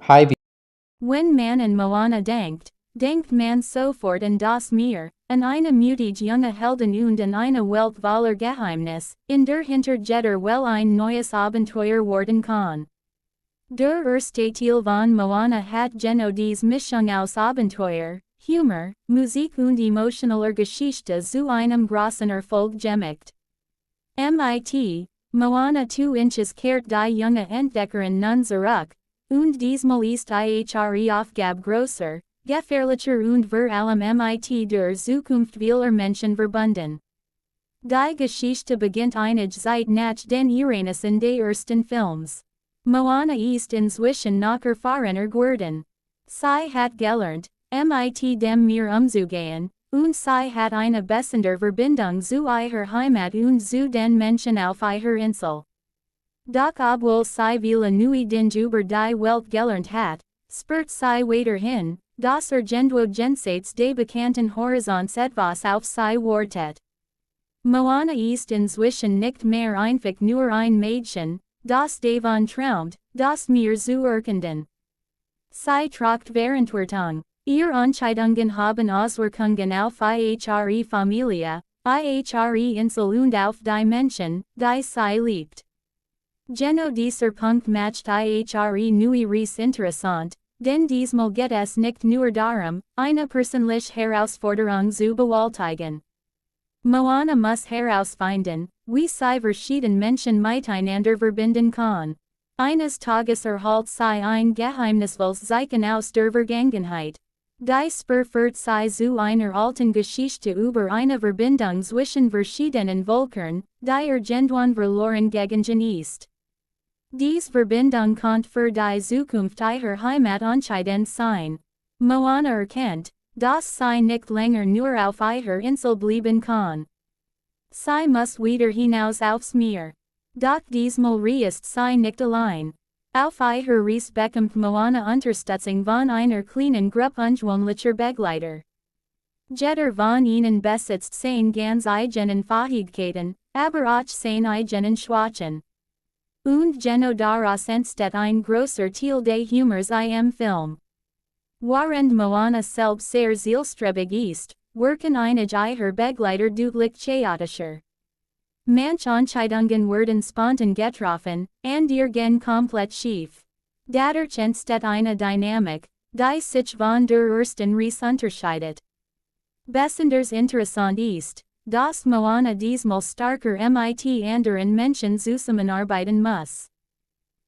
Hi, Wenn man an Moana denkt man sofort an das Meer, an eine mutige junge Heldin und an eine Welt voller Geheimnisse, in der Hinterjetter well ein neues Abenteuer worden kann. Der erste Teil von Moana hat genau dies Mischung aus Abenteuer, Humor, Musik und emotionaler Geschichte zu einem großen Erfolg gemacht. Moana 2 Inches kehrt die junge Entdeckerin nun zurück, und diesmal ist ihre Aufgabe größer, gefährlicher und vor allem mit der Zukunft vieler Menschen verbunden. Die Geschichte beginnt einige Zeit nach den Ereignissen des ersten Films. Moana ist inzwischen noch erfahrener geworden. Sie hat gelernt, mit dem Meer umzugehen, und sie hat eine bessere Verbindung zu ihrer Heimat und zu den Menschen auf ihrer Insel. Doch obwohl sie viele neue Dinge über die Welt gelernt hat, spürt sie weiterhin, dass irgendwo jenseits des bekannten Horizonts etwas auf sie wartet. Moana ist inzwischen nicht mehr einfach nur ein Mädchen, das davon träumt, das Meer zu erkunden. Sie tragt Verantwortung. Ihre Entscheidungen haben Auswirkungen auf ihre Familie, ihre Insel und auf die Menschen, die sie liebt. Genau dieser Punkt macht ihre neue Reise interessant, denn diesmal geht es nicht nur darum, eine persönliche Herausforderung zu bewältigen. Moana muss herausfinden, wie sie verschiedene Menschen miteinander verbinden kann. Eines Tages erhält sie ein geheimnisvolles Zeichen aus der Vergangenheit. Dies führt sie zu einer alten Geschichte über eine Verbindung zwischen verschiedenen Völkern, die irgendwann verloren gegangen ist. Diese Verbindung könnte für die Zukunft ihrer Heimat entscheidend sein. Moana erkennt, dass sie nicht länger nur auf ihrer Insel bleiben kann. Sie muss wieder hinaus aufs Meer. Doch diesmal reist sie nicht allein. Auf ihrer Reise bekommt Moana Unterstützung von einer kleinen Gruppe ungewohnlicher Begleiter. Jeder von ihnen besitzt seine ganz eigenen Fähigkeiten, aber auch seine eigenen Schwächen. Und genau daraus entsteht ein großer Teil des Humors im Film. Während Moana selbst sehr zielstrebig ist, wirken einige ihrer Begleiter deutlich chaotischer. Manche Entscheidungen werden spontan getroffen, andere gehen komplett schief. Dadurch entsteht eine Dynamik, die sich von der ersten Reise unterscheidet. Besonders interessant ist, dass Moana diesmal stärker mit anderen Menschen zusammenarbeiten muss.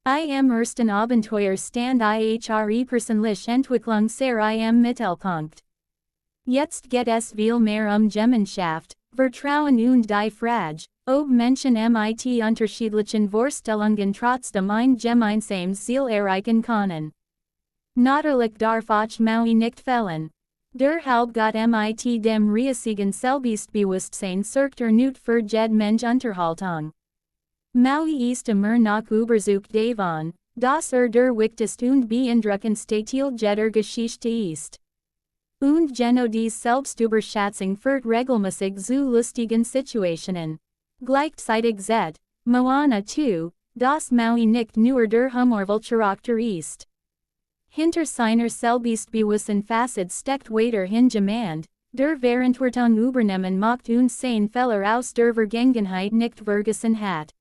Im ersten Abenteuer stand ihre persönliche Entwicklung sehr im Mittelpunkt. Jetzt geht es viel mehr Gemeinschaft, Vertrauen und die Frage, ob Menschen mit unterschiedlichen Vorstellungen trotzdem ein gemeinsames Ziel erreichen können. Natürlich darf auch Maui nicht fehlen. Der Hauptgott mit dem riesigen Selbstbewusstsein sorgt nicht für jede Mensch Unterhaltung. Maui ist immer noch überzeugt davon, dass der wichtigste und beeindruckendste Teil jeder Geschichte ist. Und genau dies Selbstüberschätzung führt regelmäßig zu lustigen Situationen. Gleichzeitig sieht Moana 2, dass Maui nicht nur der humorvolle Charakter ist. Hinter seiner selbstbewussten Facette steckt weiterhin jemand, der Verantwortung übernehmen macht und seine Fehler aus der Vergangenheit nicht vergessen hat.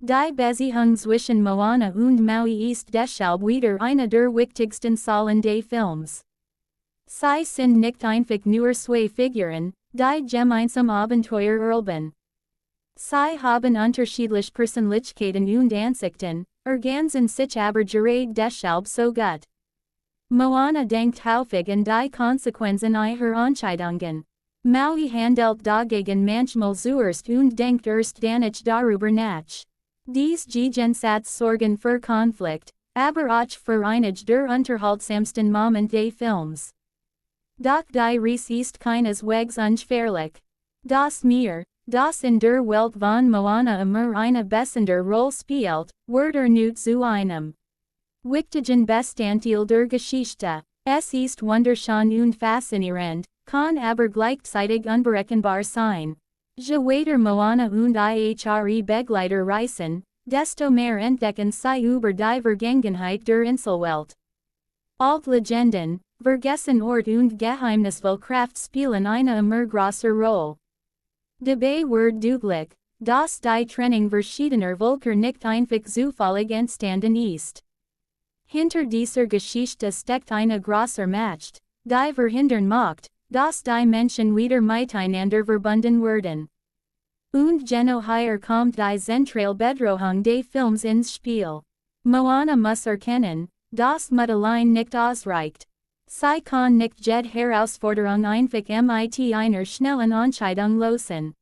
Die Beziehung zwischen Moana und Maui ist deshalb wieder eine der wichtigsten Säulen des Films. Sie sind nicht einfach nur zwei Figuren, die gemeinsam Abenteuer erleben. Sie haben unterschiedliche Persönlichkeiten und Ansichten, ergänzen sich aber gerade deshalb so gut. Moana denkt häufig an die Konsequenzen ihrer Entscheidungen. Maui handelt dagegen manchmal zuerst und denkt erst dann nicht darüber nach. Dies Gegensatz sorgen für Konflikt, aber auch für einige der unterhaltsamsten Momente des Films. Doch die Reise ist keineswegs ungefährlich. Das Meer, das in der Welt von Moana immer eine bessere Rolle spielt, wird erneut zu einem wichtigen Bestandteil der Geschichte. Es ist wunderschön und faszinierend, kann aber gleichzeitig unberechenbar sein. Je weiter Moana und ihre Begleiter reisen, desto mehr entdecken sie über die Vergangenheit der Inselwelt. Alt Legenden, Vergessen Ort und Geheimnisse Kraft spielen eine immer größere Rolle. Dabei wird deutlich, dass die Trennung verschiedener Völker nicht einfach zufällig entstanden ist. Hinter dieser Geschichte steckt eine große Macht, die verhindern macht, dass die Menschen wieder miteinander verbunden werden. Und genau hier kommt die zentrale Bedrohung des Films ins Spiel. Moana muss erkennen, dass Mut allein nicht ausreicht. Sie kann nicht jede Herausforderung einfach mit einer schnellen Entscheidung lösen.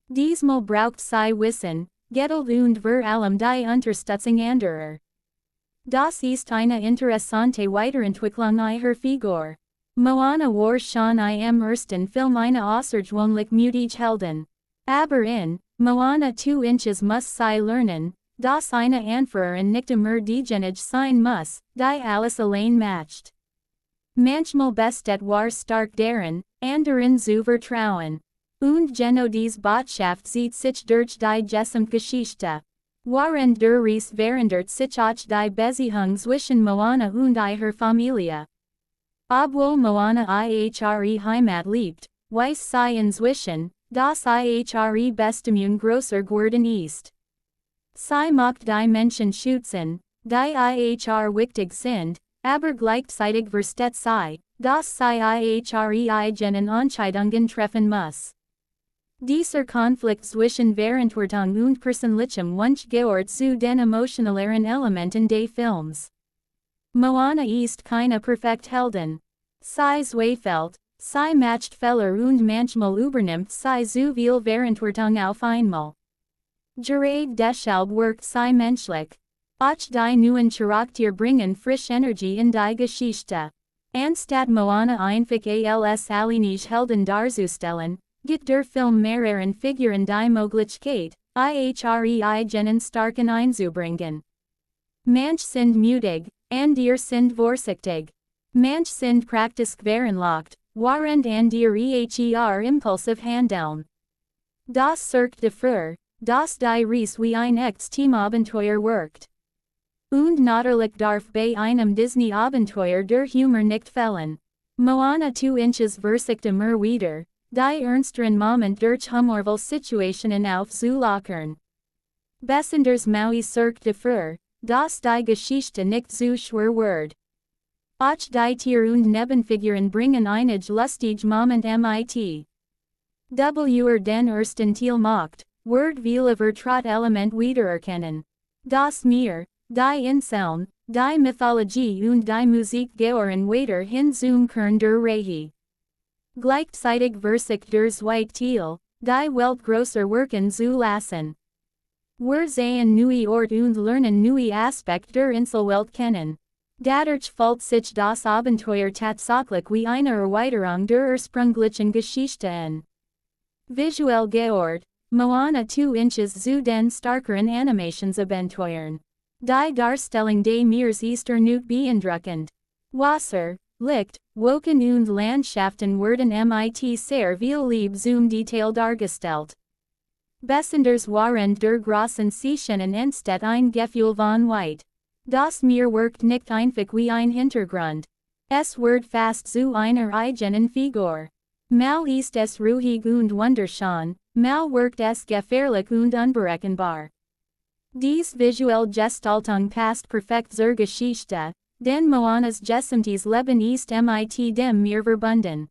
Diesmal braucht sie Wissen, Geduld und vor allem die Unterstützung anderer. Das ist eine interessante Weiterentwicklung ihrer Figur. Moana war schon im ersten Film eine außergewöhnlich mutige Heldin. Aber in Moana 2 Inches muss sie lernen, dass eine Anführerin nicht immer diejenige sein muss, die alles allein macht. Manchmal besteht war stark darin, anderen zu vertrauen. Und genau diese Botschaft zieht sich durch die Gesamtgeschichte. Während der Reise verändert sich auch die Beziehung zwischen Moana und ihrer Familie. Obwohl Moana ihre Heimat liebt, weiß sie inzwischen, dass ihre Bestimmung größer geworden ist. Sie macht die Menschen schützen, die ihr wichtig sind, aber gleichzeitig versteht sie, dass sie ihre eigenen Entscheidungen treffen muss. Dieser Konflikt zwischen Verantwortung und persönlichem Wunsch gehört zu den emotionaleren Elementen des Films. Moana ist keine perfekte Heldin. Sie zweifelt, sie macht Fehler und manchmal übernimmt sie zu viel Verantwortung auf einmal. Gerade deshalb wirkt sie menschlich. Auch die neuen Charaktere bringen frische Energie in die Geschichte. Anstatt Moana einfach als alleinig Heldin darzustellen, gibt der Film mehreren Figuren die Möglichkeit, ihre eigenen starken einzubringen. Manche sind mutig, andere sind vorsichtig. Manche sind praktisch veranlagt, während andere impulsiv handeln. Das sorgt dafür, dass die Reise wie ein echtes Teamabenteuer wirkt. Und natürlich darf bei einem Disney-Abenteuer der Humor nicht fehlen. Moana 2 Inches versicht immer wieder, die ernsteren Moment durch humorvolle Situationen aufzulockern. Besonders Maui sorgt dafür, dass die Geschichte nicht zu schwer wird. Auch die Tier- und Nebenfiguren bringen einige lustige Moment mit. Den ersten Teil macht, wird viele Vertraut-Element wiedererkennen. Das Meer, die Inseln, die Mythologie und die Musik gehören weiterhin zum Kern der Reihe. Gleichzeitig versicht der zweite Teil, die Welt größer wirken zu lassen. Wir sehen neue Orte und lernen neue Aspekte der Inselwelt kennen. Dadurch fällt sich das Abenteuer tatsächlich wie eine Erweiterung der ursprünglichen Geschichte an. Visuell gehört Moana 2 Inches zu den starkeren Animationsabenteuern. Die Darstellung des Meeres ist erneut beeindruckend. Wasser, Licht, Wolken und Landschaften werden mit sehr viel Liebe zum Detail dargestellt. Besonders während der großen Szenen entsteht ein Gefühl von Weite. Das Meer wirkt nicht einfach wie ein Hintergrund. Es wird fast zu einer eigenen Figur. Mal ist es ruhig und wunderschön, mal wirkt es gefährlich und unberechenbar. Dies visuelle Gestaltung passt perfekt zur Geschichte, denn Moanas gesamtes Leben ist mit dem Meer verbunden.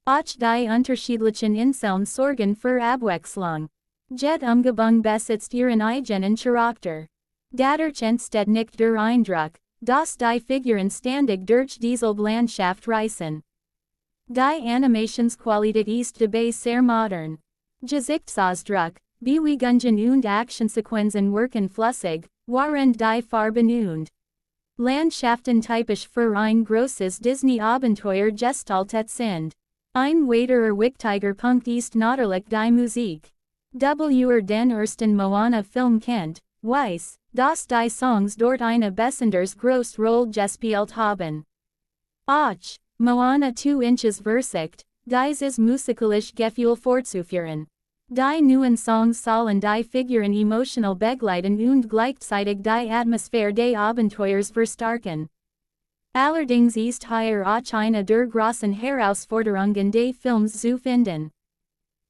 Auch die unterschiedlichen Inseln sorgen für Abwechslung. Jede Umgebung besitzt ihren eigenen Charakter. Dadurch entsteht nicht der Eindruck, dass die Figuren ständig durch dieselbe Landschaft reisen. Die Animationsqualität ist dabei sehr modern. Gesichtsausdruck, Bewegungen und Actionsequenzen wirken flüssig, während die Farben und Landschaften typisch für ein großes Disney-Abenteuer gestaltet sind. Ein weiterer wichtiger Punkt ist natürlich die Musik. Den ersten Moana-Film kennt, weiß, dass die Songs dort eine besonders große Rolle gespielt haben. Auch Moana 2 Inches versicht, dieses musikalische Gefühl fortzuführen. Die neuen Songs sollen die Figuren emotional begleiten und gleichzeitig die Atmosphäre des Abenteuers verstärken. Allerdings ist hier auch eine der großen Herausforderungen des Films zu finden.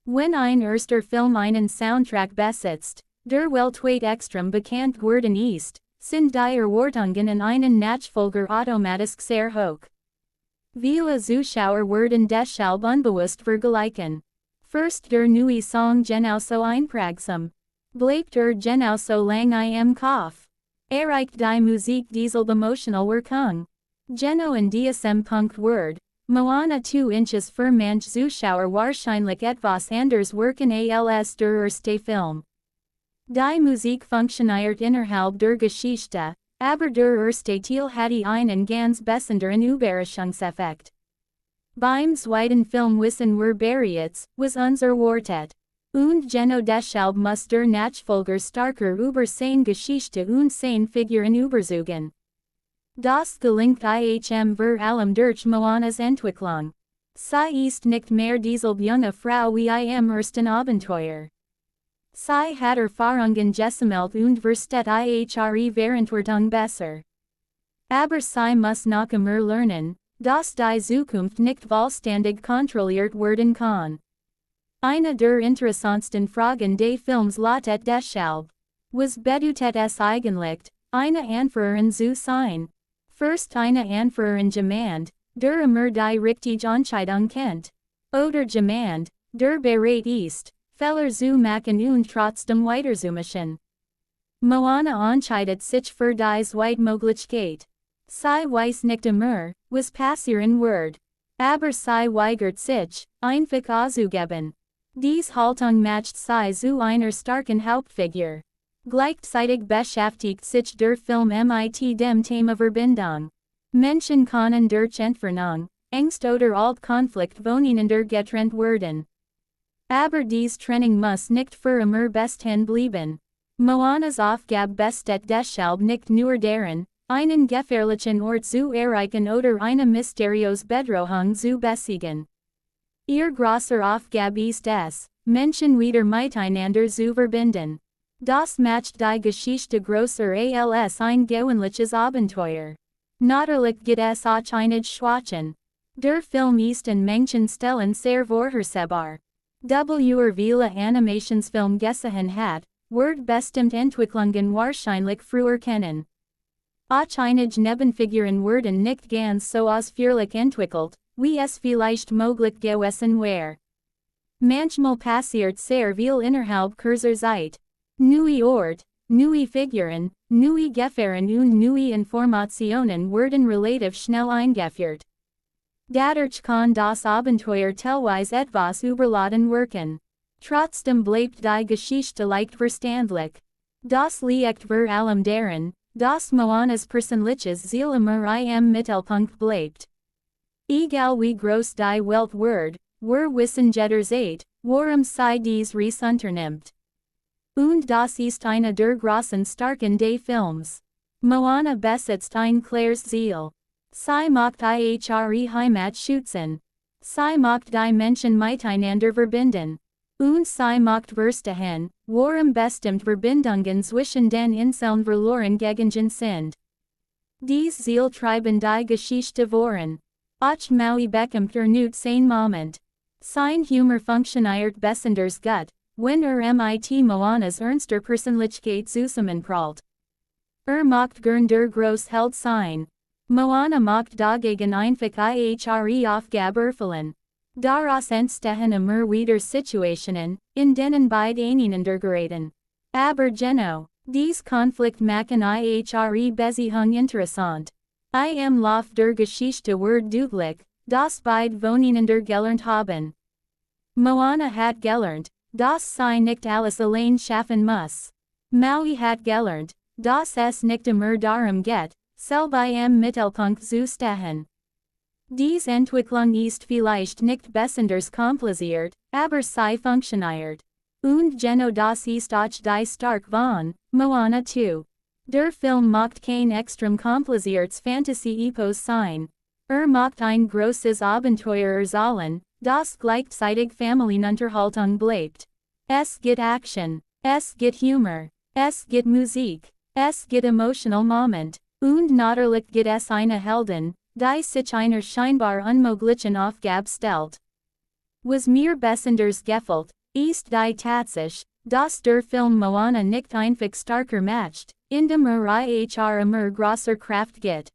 Wenn ein erster Film einen Soundtrack besitzt, der weltweit extrem bekannt geworden ist, sind die Erwartungen an einen Nachfolger automatisch sehr hoch. Viele Zuschauer werden deshalb unbewusst vergleichen. First der neue Song genauso einprägsam. Bleibt genauso lang im Kopf. Erreicht die Musik dieselbe emotional Wirkung. Geno in diesem Punkt Word. Moana 2 Inches für manch Zuschauer wahrscheinlich etwas anders wirken als der erste Film. Die Musik funktioniert innerhalb der Geschichte, aber der erste Teil hatte einen ganz besonderen Überraschungseffekt. Beim zweiten Film wissen wir bereits, was uns erwartet. Und Geno deshalb muss der Nachfolger starker über seine Geschichte und seine Figuren überzeugen. Das gelingt ihm vor allem durch Moanas Entwicklung. Sie ist nicht mehr dieselbe junge Frau wie im ersten Abenteuer. Sie hat Erfahrungen gesammelt und versteht ihre Verantwortung besser. Aber sie muss noch immer lernen, dass die Zukunft nicht vollständig kontrolliert werden kann. Eine der interessantesten Fragen des Films lautet deshalb: Was bedeutet es eigentlich, eine Anführerin zu sein? First eine Anführerin jemand, der immer die richtige Entscheidung kennt. Oder jemand, der bereit ist, Fehler zu machen und trotzdem weiterzumachen. Moana entscheidet sich für die Zweitmöglichkeit. Sie weiß nicht immer, was passieren wird. Aber sie weigert sich, einfach auszugeben. Dies Haltung macht sie zu einer starken Hauptfigur. Gleichzeitig beschäftigt sich der Film mit dem Thema Verbindung. Menschen können durch Entfernung, Angst oder Konflikt voneinander getrennt werden. Aber dies Trennung muss nicht für immer bestehen bleiben. Moanas Aufgabe besteht deshalb nicht nur darin, einen gefährlichen Ort zu erreichen oder eine mysteriöse Bedrohung zu besiegen. Ihr großer Aufgabe ist es, Menschen wieder miteinander zu verbinden. Das macht die Geschichte größer als ein gewöhnliches Abenteuer. Natürlich gibt es auch einige Schwächen. Der Film ist an manchen Stellen sehr vorhersehbar. Viele Animationsfilm gesehen hat, wird bestimmt Entwicklungen wahrscheinlich früher kennen. Auch einige Nebenfiguren werden nicht ganz so ausführlich entwickelt, wie es vielleicht möglich gewesen wäre. Manchmal passiert sehr viel innerhalb kurzer Zeit. Neue Ort, neue Figuren, neue Gefahren und neue Informationen werden relativ schnell eingeführt. Dadurch kann das Abenteuer teilweise etwas überladen wirken. Trotzdem bleibt die Geschichte leicht verständlich. Das liegt vor allem daran, dass Moanas persönliches Ziel immer im Mittelpunkt bleibt. Egal wie groß die Welt wird, wir wissen jederzeit, worum sie dies Reise unternimmt. Und das ist eine der großen Stärken des Films. Moana besitzt ein klares Ziel. Sie macht ihre Heimat schützen. Sie macht die Menschen miteinander verbinden. Und sie macht verstehen, worum bestimmt Verbindungen zwischen den Inseln verloren gegangen sind. Dies Ziel treiben die Geschichte voran. Auch Maui bekommt erneut sein Moment. Sein Humor funktioniert besonders gut, wenn mit Moanas ernster Persönlichkeit zusammenprallt. Macht gern der Großheld sein. Moana macht dagegen einfach ihre Aufgabe erfüllen. Daraus entstehen immer wieder Situationen, in denen beide einander geraten. Aber Geno, dies Konflikt machen ihre Beziehung interessant. Im Lauf der Geschichte wird deutlich, dass beide voneinander gelernt haben. Moana hat gelernt, dass sie nicht alles allein schaffen muss. Maui hat gelernt, dass es nicht immer darum geht, selber im Mittelpunkt zu stehen. Dies Entwicklung ist vielleicht nicht besonders kompliziert, aber sie funktioniert. Und Geno das ist auch die Stark von Moana 2. Der Film macht kein extrem kompliziertes Fantasy-Epos sein. Macht ein großes Abenteuer erzählen, das gleichzeitig Familienunterhaltung bleibt. Es gibt Action, es gibt Humor, es gibt Musik, es gibt emotional Moment. Und natürlich geht es eine Heldin, die sich einer scheinbar unmöglichen Aufgabe stellt. Was mir besonders gefällt, ist die Tatsache, dass der Film Moana nicht einfach starker macht, indem ihr immer grosser Kraft gibt.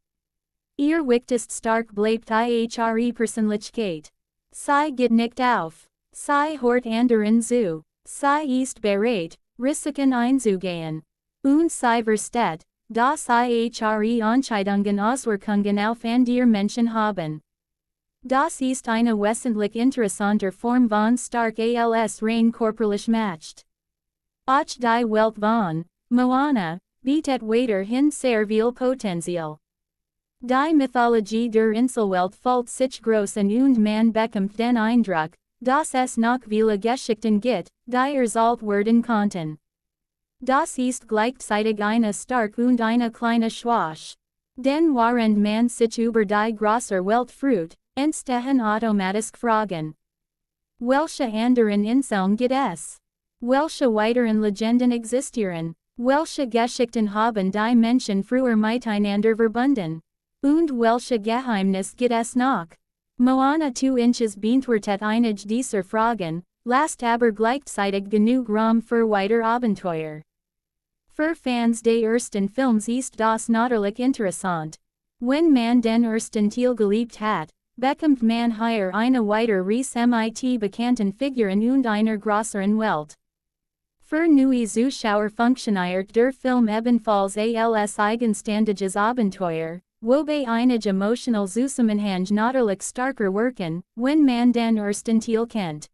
Ihr wichtigst stark bleibt ihre Persönlichkeit. Sie geht nicht auf. Sie hört anderen zu. Sie ist bereit, Risiken einzugehen. Und sie versteht, dass ihre Entscheidungen Auswirkungen auf andere Menschen haben. Das ist eine wesentlich interessante Form von stark als rein körperlich macht. Auch die Welt von Moana bietet weiterhin sehr viel Potenzial. Die Mythologie der Inselwelt fällt sich groß und man bekommt den Eindruck, dass es noch viele Geschichten gibt, die erzählt werden konnten. Das ist gleichzeitig eine stark und eine kleine Schwach. Denn während man sich über die große Welt freut, entstehen automatisch Fragen. Welche anderen Inseln gibt es? Welche weiteren Legenden existieren? Welche Geschichten haben die Menschen früher miteinander verbunden? Und welche Geheimnisse gibt es noch? Moana 2 Inches beantwortet einige dieser Fragen, lasst aber gleichzeitig genug Raum für weitere Abenteuer. Für Fans des ersten Films ist das natürlich interessant. Wenn man den ersten Teil geliebt hat, bekommt man hier eine weitere Reise mit bekannten Figuren und einer größeren Welt. Für neue Zuschauer funktioniert der Film ebenfalls als eigenständiges Abenteuer, wobei einige emotional Zusammenhänge natürlich starker wirken, wenn man den ersten Teil kennt.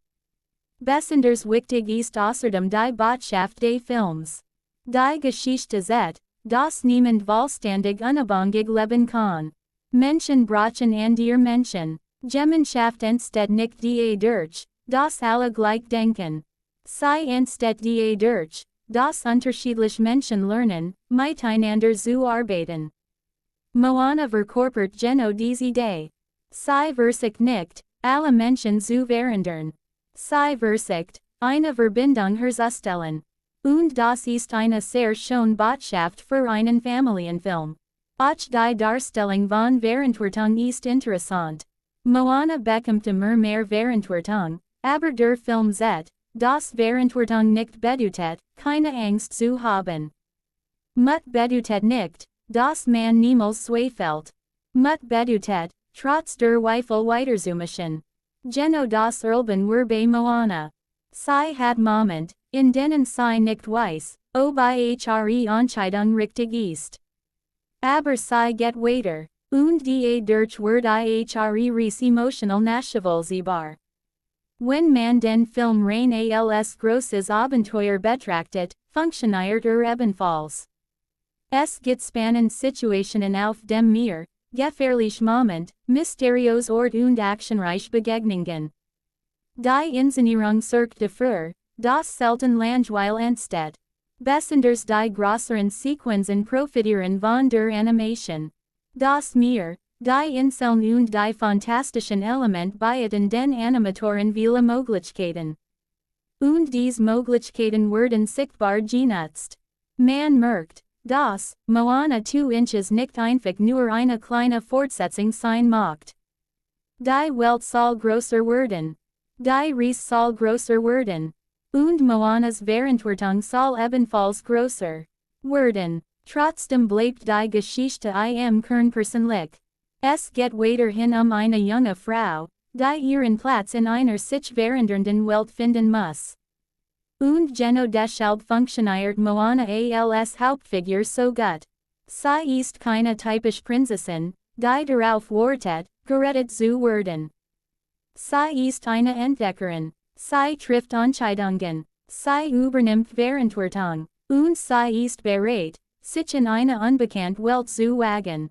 Besonders wichtig ist außerdem die Botschaft des Films. Die Geschichte sagt, dass niemand vollständig unabhängig leben kann. Menschen brauchen andere Menschen. Gemeinschaft entsteht nicht dadurch, dass alle gleich denken. Sie entsteht dadurch, dass unterschiedliche Menschen lernen, miteinander zu arbeiten. Moana verkörpert genau diese Idee. Sie versucht nicht, alle Menschen zu verändern. Sie versucht, eine Verbindung herzustellen. Und das ist eine sehr schöne Botschaft für einen Familienfilm. Auch die Darstellung von Verantwortung ist interessant. Moana bekommt immer mehr Verantwortung, aber der Film sagt, dass Verantwortung nicht bedeutet, keine Angst zu haben. Mut bedeutet nicht, dass man niemals zweifelt. Mut bedeutet, trotz der Zweifel weiterzumachen. Genau das Erleben wir bei Moana. Sie hat Moment, in denen sie nicht weiß, ob ihre Entscheidung richtig ist. Aber sie geht weiter, und dadurch wird ihre Reise emotional nachvollziehbar. Wenn man den Film rein als großes Abenteuer betrachtet, funktioniert ebenfalls. Es gibt spannende Situationen auf dem Meer, gefährliche Moment, mysteriös Ort und actionreich Begegnungen. Die Inszenierung sorgt dafür, dass selten Langweil entsteht. Besonders die größeren Sequenzen profitieren von der Animation. Das Meer, die Inseln und die fantastischen Elemente bieten den Animatoren viele Möglichkeiten. Und diese Möglichkeiten werden sichtbar genutzt. Man merkt, dass Moana 2 Inches nicht einfach nur eine kleine Fortsetzung sein macht. Die Welt soll größer werden. Die Reise soll größer werden. Und Moanas Verantwortung soll ebenfalls größer werden. Trotzdem bleibt die Geschichte im Kern persönlich. Es geht weiterhin eine junge Frau, die ihren Platz in einer sich verändernden Welt finden muss. Und genau deshalb funktioniert Moana als Hauptfigur so gut. Sie ist keine typische Prinzessin, die darauf wartet, gerettet zu werden. Sie ist eine Entdeckerin. Sie trifft Entscheidungen. Sie übernimmt Verantwortung. Und sie ist bereit, sich in eine unbekannte Welt zu wagen.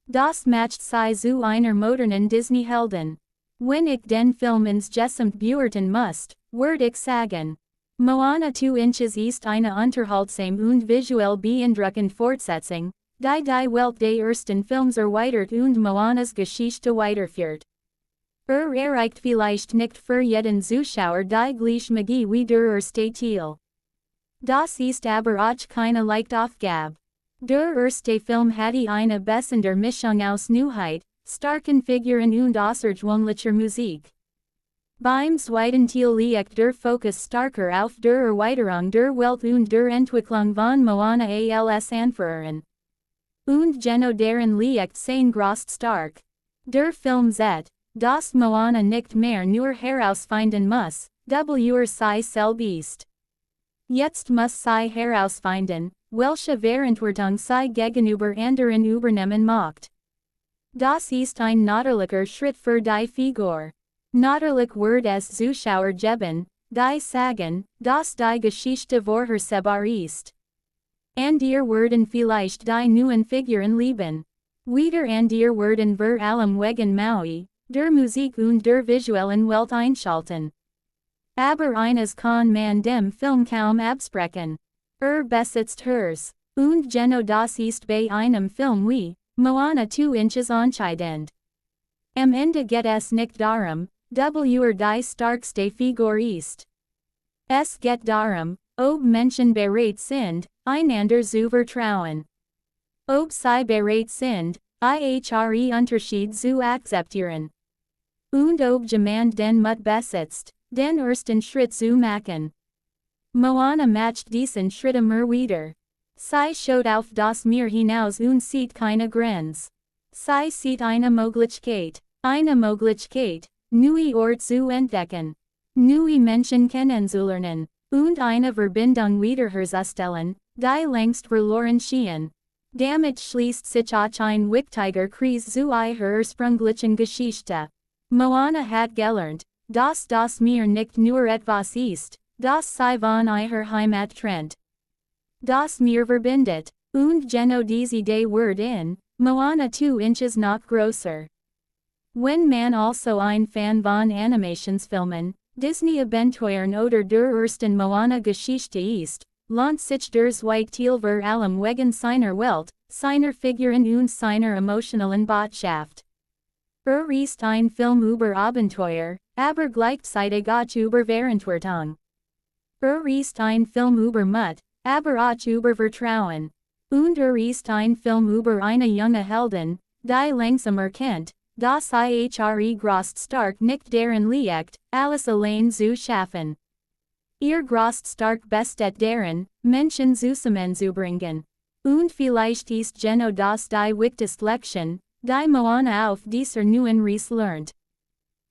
Das macht sie zu einer modernen Disney-Heldin. Wenn ich den Film insgesamt beurteilen muss, würde ich sagen, Moana 2 Inches ist eine unterhaltsame und visuell beeindruckende Fortsetzung, die die Welt des ersten Films erweitert und Moanas Geschichte weiterführt. Erreicht vielleicht nicht für jeden Zuschauer die gleiche Magie wie der erste Teil. Das ist aber auch keine leichte Aufgabe. Der erste Film hatte eine bessere Mischung aus Neuheit, starken Figuren und außergewöhnlicher Musik. Beim zweiten Teil liegt der Fokus starker auf der Erweiterung der Welt und der Entwicklung von Moana als Anführerin. Und Geno darin liegt sein groß stark. Der Film zet, dass Moana nicht mehr nur herausfinden muss, sie selbst. Jetzt muss sie herausfinden, welche Verantwortung sie gegenüber anderen übernehmen macht. Das ist ein natürlicher Schritt für die Figur. Natürlich wird es Zuschauer geben, die sagen, dass die Geschichte vorhersehbar ist. Und ihr werden vielleicht die neuen Figuren lieben. Wieder und ihr werden vor allem wegen Maui, der Musik und der visuellen Welt einschalten. Aber eines kann man dem Film kaum absprechen. Besitzt hers. Und Geno das ist bei einem Film wie Moana 2 Inches entscheidend. Am Ende geht es nicht darum, wer die starkste Figur ist. Es geht darum, ob Menschen bereit sind, einander zu vertrauen. Ob sie bereit sind, ihre Unterschied zu akzeptieren. Und ob jemand den Mut besitzt, den ersten Schritt zu machen. Moana macht diesen Schritt immer wieder. Sie schaut auf das Meer hinaus und sieht keine Grenze. Sie sieht eine Möglichkeit, neue Orte zu entdecken, neue Menschen kennenzulernen, und eine Verbindung wiederherzustellen, die längst verloren schien. Damit schließt sich auch ein wichtiger Kreis zu ihrer ursprünglichen Geschichte. Moana hat gelernt, dass das Meer nicht nur etwas ist, das sie von ihrer Heimat trennt. Das Meer verbindet, und Geno diese Idee wird in Moana 2 Inches noch größer. Wenn man also ein Fan von Animationsfilmen, Disney Abenteuern oder der ersten Moana-Geschichte ist, lohnt sich der zweite Teil vor allem wegen seiner Welt, seiner Figuren und seiner emotionalen Botschaft. Ist ein Film über Abenteuer, aber gleichzeitig auch über Verantwortung. Ist ein Film über Mut, aber auch über Vertrauen. Und ist ein Film über eine junge Heldin, die langsam erkennt, dass ihre groß stark nicht darin liegt, alles allein zu schaffen. Ihr groß stark besteht darin, Menschen zusammenzubringen. Und vielleicht ist Geno das die wichtigste Lektion, die Moana auf dieser neuen Reise lernt.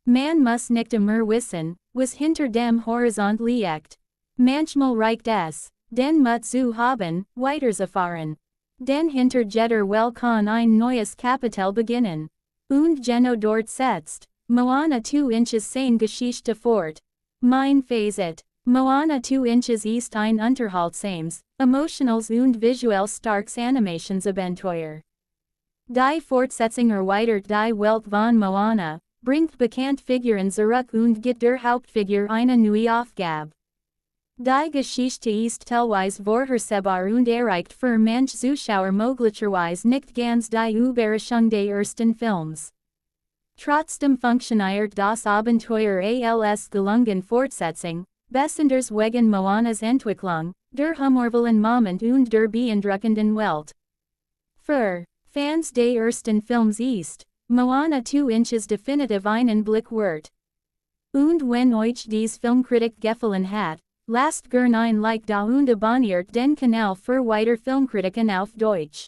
Man muss nicht immer wissen, was hinter dem Horizont liegt. Manchmal reicht es, den Mut zu haben, weiterzufahren. Denn hinter jeder Welle kann ein neues Kapitel beginnen. Und Geno dort setzt Moana 2 Inches seine Geschichte fort. Mein Fazit: Moana 2 Inches ist ein unterhaltsames, emotionales und visuell starkes Animationsabenteuer. Die Fortsetzung erweitert die Welt von Moana, bringt bekannt Figuren zurück und gibt der Hauptfigur eine neue Aufgabe. Die Geschichte ist teilweise vorhersehbar und erreicht für manche Zuschauer möglicherweise nicht ganz die Überraschung des ersten Films. Trotzdem funktioniert das Abenteuer als gelungen Fortsetzung, besonders wegen Moanas Entwicklung, der humorvollen Moment und der beeindruckenden Welt. Für Fans des ersten Films ist Moana 2 Inches definitiv einen Blick wert. Und wenn euch dies Filmkritik gefallen hat, lasst gern ein Like da und abonniert den Kanal für weitere Filmkritiken auf Deutsch.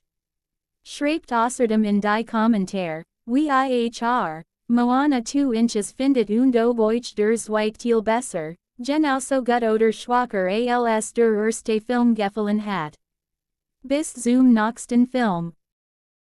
Schreibt außerdem in die Kommentare, wie ihr Moana 2 Inches findet und ob euch der zweite Teil besser, genauso gut oder schwacher als der erste Film gefallen hat. Bis zum nächsten Film.